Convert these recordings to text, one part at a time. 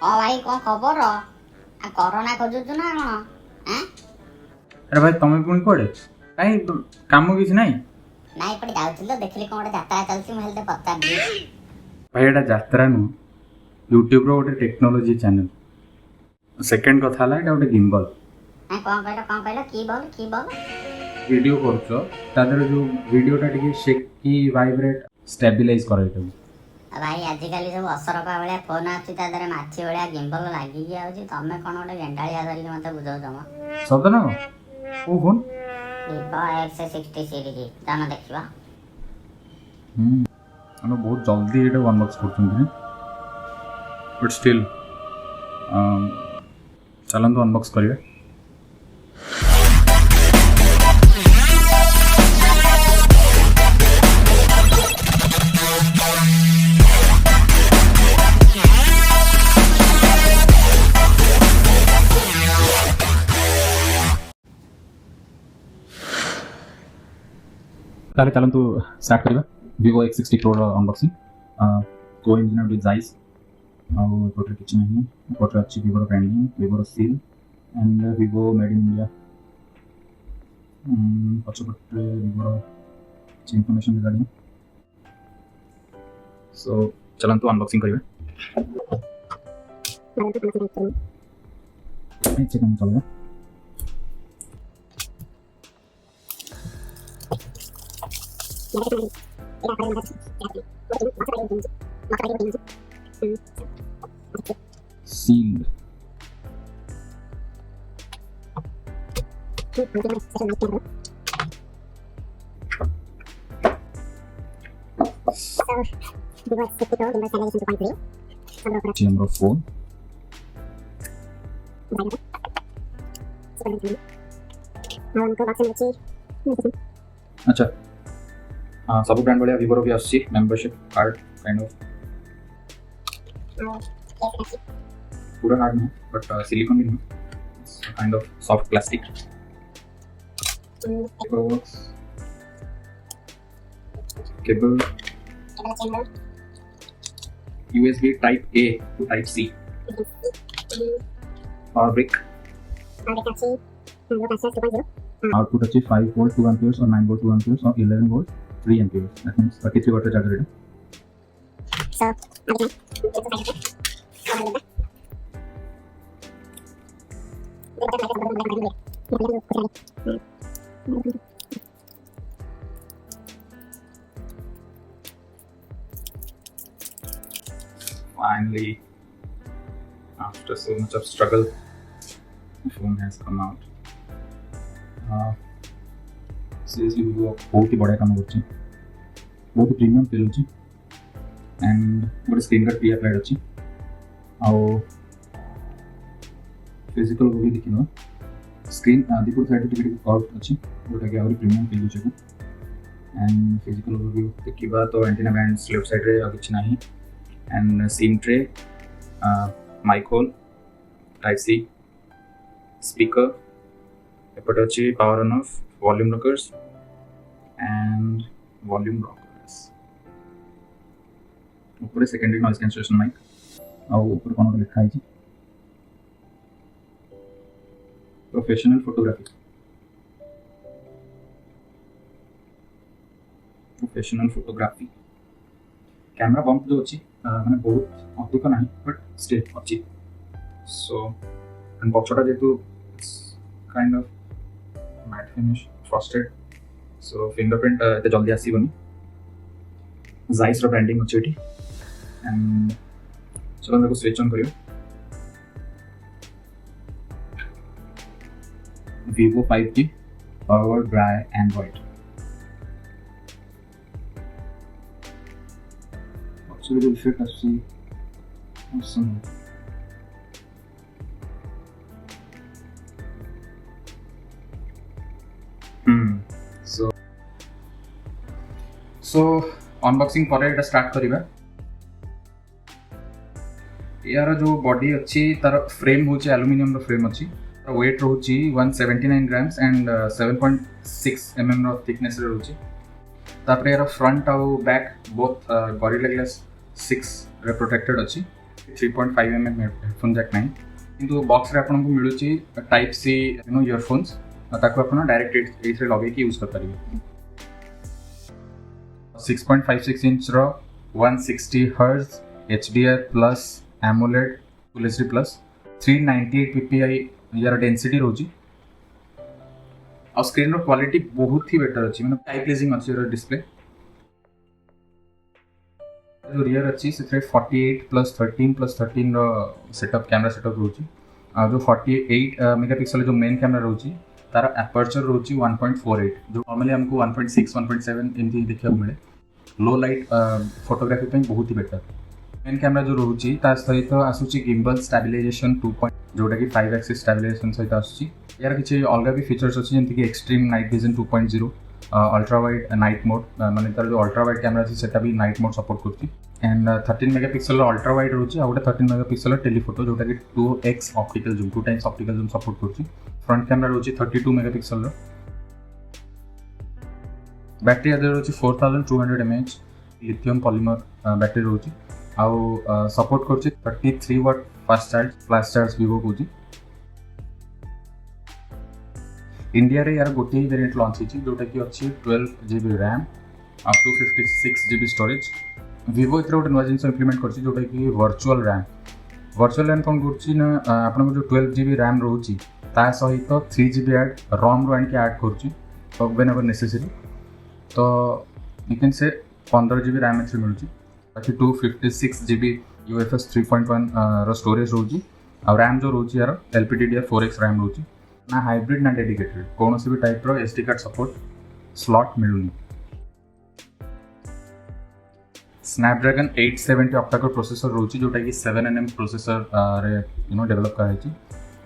हाँ भाई कौन खबर कोरोना खोजुचु ना कौन हैं अरे भाई तुम पुणी कौड़े कहीं काम किसी ना ना एपटे जाउथिलो देखली कोन गोटे यात्रा चलछि म हेल्ते पचार दी भाई एटा यात्रा नुह यूट्यूब रो गोटे टेक्नोलोजी चैनल सेकेंड कथा है एटा गोटे गिम्बल हैं कौन कहलो की बोल वीडियो करछो तादर जो वीडियोटा टिके शेकी वाइब्रेट स्टेबलाइज करे एटा भाई आजिकल सब असरपा भाया फोन आछी ता देरे माछी भाया गिम्बल लागी आउछि तमे कोन गोटे गेंडाळिया धरिक मते बुझाउ जमा सत ना ओ फोन Vivo X60 सीरीज जाना देखिबा हम बहुत जल्दी एटा अनबॉक्स करछन बट स्टिल चलन तो अनबॉक्स करिवे ताले चलन तो स्टार्ट करिवा Vivo X60 Pro अनबॉक्सिंग को इंजिन विथ जाइस ଆଉ ଏପଟରେ କିଛି ନାହିଁ ଏପଟରେ ଅଛି ଭିଭୋର ବ୍ରାଣ୍ଡିଂ ଭିଭୋର seal and Vivo made in India ପଛପଟରେ ଭିଭୋର କିଛି ଇନଫର୍ମେସନ୍ ରିଗାର୍ଡିଂ ସୋ ଚାଲନ୍ତୁ ଅନବକ୍ସିଂ କରିବା ଏଇଠି କାମ ଚାଲିବ Sealed. Number 4. अच्छा हाँ सब ब्रांड भाया Vivo भी आसी मेंबरशिप कार्ड काइंड ऑफ पूरा हार्ड नहीं बट सिलिकॉन भी नहीं kind of soft plastic cable USB type A to type C power brick output अच्छी 5 वोल्ट 2 एम्पियर्स और 9 वोल्ट 2 एम्पियर्स और 11 volt 3 amperes that means 33 watt charger है Finally, after so much of struggle, the phone has come out. Seriously, Vivo बहुत ही बढ़िया काम करछि, बहुत premium feel होछि, एंड गोटे स्क्रीन गार्ड प्री अप्लाइड अछि, आउ फिजिकल को भी देखिनो स्क्रीन दीपुर साइड टिके कर्व अछि, जोटा कि आउरी प्रीमियम फील होछि, एंड फिजिकल ओवरव्यू देखिबा तो एंटीना बैंड्स लेफ्ट साइड रे आ किछ नाही, and SIM tray mic hole type C speaker एपटे अच्छी power on off volume rockers and volume rockers ऊपर सेकेंडरी नॉइज कैंसलेशन माइक और ऊपर कौन लिखा है प्रोफेशनल फोटोग्राफी कैमरा बम्प जो अच्छी मैंने बहुत अधिक ना बट स्टिल अच्छी सो एंड पछटा जेतु kind of matte finish frosted so fingerprint एते जल्दी आसीबनी जाइस रो ब्रांडिंग अछि एठी एंड चलो देखो स्विच ऑन करियो Vivo 5G powered by Android actually the effect I see awesome so unboxing पर एटा स्टार्ट करिबा यार जो बॉडी अच्छी तार फ्रेम होची एल्युमिनियम रो फ्रेम अच्छी वेट रोची 179 ग्राम्स एंड 7.6 mm रो थिकनेस रे रोची तापर यार फ्रंट आउ बैक बोथ गोरिल्ला ग्लास 6 रे प्रोटेक्टेड अच्छी 3.5 mm हेडफोन जैक नहीं किंतु बॉक्स रे आपन को मिलुची टाइप सी इयरफोन्स ताको आपन डायरेक्ट एथरे लगे कि यूज कर परिबे 6.56 इंच रो 160 hertz HDR plus AMOLED Full HD plus 398 ppi यार डेंसिटी रोची और स्क्रीन रो क्वालिटी बहुत ही बेटर अछि माने आई प्लीजिंग अछि रो डिस्प्ले जो रियर अच्छी से 48 प्लस 13 प्लस 13 रो सेटअप कैमरा सेटअप रोची जो 48 मेगापिक्सल जो मेन कैमरा रोची तार एपर्चर रोची 1.48 जो नॉर्मली हमको 1.6 1.7 एमती देखियो मिले लो लाइट फोटोग्राफी पे बहुत ही बेटर मेन कैमरा जो रोची ता सहित आसुची गिम्बल स्टेबलाइजेशन 2. जोटा कि 5 एक्सिस स्टेबलाइजेशन सहित आसुची यार किछि अलगा भी फीचर्स अछि जेंति कि extreme night vision 2.0 ultra wide night mode माने तार जो अल्ट्रा वाइड कैमरा अछि सेटा भी नाइट मोड सपोर्ट करछि एंड 13 मेगापिक्सल अल्ट्रा वाइड रोची आ 13 मेगापिक्सल टेलीफोटो जोटा कि 2x optical zoom 2 times optical zoom support करछि फ्रंट कैमरा रोची 32 मेगापिक्सल रो बैटरी अदर रोची 4200 mAh लिथियम पॉलीमर बैटरी रोची आ सपोर्ट करछि 33 watt fast charge flash charge Vivo Kochi India रे यार गोटे वेरिएंट लॉन्च होची जोटा कि अछि 12GB RAM up to 56GB storage Vivo इतरे गोटे नवा जिनिस इंप्लीमेंट करछि जोटा कि वर्चुअल रैम कोन करछि ना आपन जो 12GB रैम रहउची ता सहित 3GB ऐड रोम रो आन के ऐड करछि व्हेन एवर नेसेसरी तो you can say 15GB RAM actually मिलुची बाकी 256GB UFS 3.1 रो स्टोरेज रहउची और रैम जो रहउची यार LPDDR4X रैम रहउची ना हाइब्रिड ना डेडिकेटेड कौन सी भी टाइप रो SD कार्ड सपोर्ट स्लॉट मिलुनी स्नैपड्रैगन 870 ऑक्टा-कोर प्रोसेसर रोची जोटा कि 7nm प्रोसेसर रे डेवलप करा है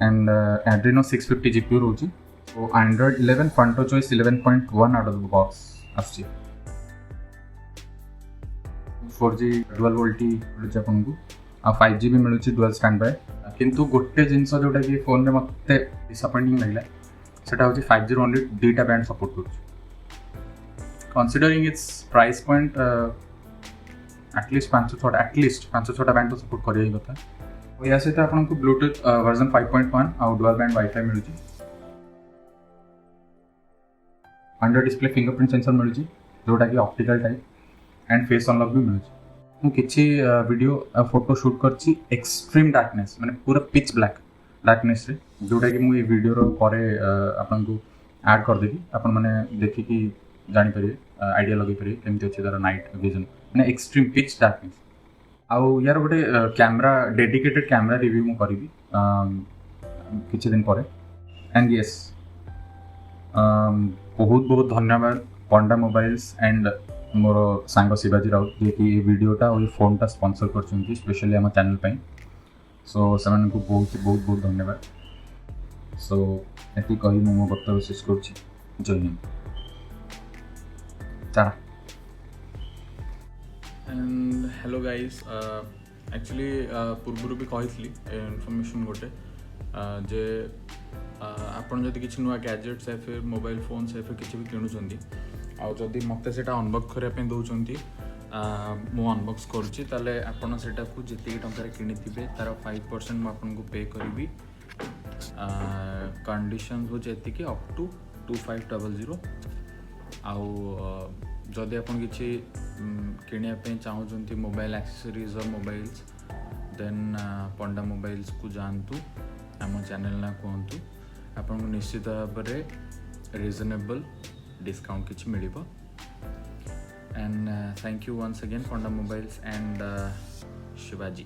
एंड Adreno 650 GPU रोची तो Android 11 Fronto Choice 11.1 out of the box आछि 4G डुअल वोल्टी मिलुची आपन को आ 5G भी मिलुची डुअल स्टैंड बाय किंतु गोटे जिनस जोटा कि फोन रे मते डिसअपॉइंटिंग लागला सेटा होची 5G only data band support करछ considering it's price point at least 5-6 band तो सपोर्ट करियै कथा और या से आपन को ब्लूटूथ वर्जन 5.1 और डुअल बैंड वाईफाई मिलुची अंडर डिस्प्ले फिंगरप्रिंट सेंसर मिलुची जोटा कि optical type and face unlock भी मिलुची मु किछि वीडियो फोटो शूट करछि एक्सट्रीम डार्कनेस माने पूरा पिच ब्लैक डार्कनेस रे जोटा कि मु ए वीडियो रो परे आपन को ऐड कर देबी आपन माने देखि कि जानि परिबे आइडिया लगै परिबे केमति अछि तार नाइट विजन माने एक्सट्रीम पिच डार्कनेस आउ यार गोटे कैमरा डेडिकेटेड कैमरा रिव्यू मु करबी किछि दिन परे एंड यस बहुत बहुत धन्यवाद पंडा मोबाइल्स एंड मोर सांग शिवाजी राउत जे कि ये वीडियोटा और फोनटा स्पॉन्सर करछन्ती स्पेशली हम चैनल पे सो समान को बहुत बहुत धन्यवाद सो एति कहि मो वक्तव्य शेष करछि जय हिंद चला एंड हेलो गाइस एक्चुअली पूर्व भी कही इनफॉरमेशन गोटे जे आपन जदि किछि नुआ गैजेट्स या फिर मोबाइल फोन्स या फिर किछि भी किणुचंती आ जदि मते सेटा अनबॉक्स करया पे दउचंती मो अनबॉक्स करूची ताले आपन सेटा को जति टंका किनिथिबे तार 5% म आपन को पे करबी कंडीशन हो जेति कि अप टू 2500 आउ जदि आपन किछि किनिया पे चाहउचंती मोबाइल एक्सेसरीज और मोबाइल्स देन पंडा मोबाइल्स को जानतु आम चैनल ना कहतु आपन को निश्चित भाव में रिजनेबल डिस्काउंट किछि मिलिबो and thank you once again Panda mobiles and Shivaji.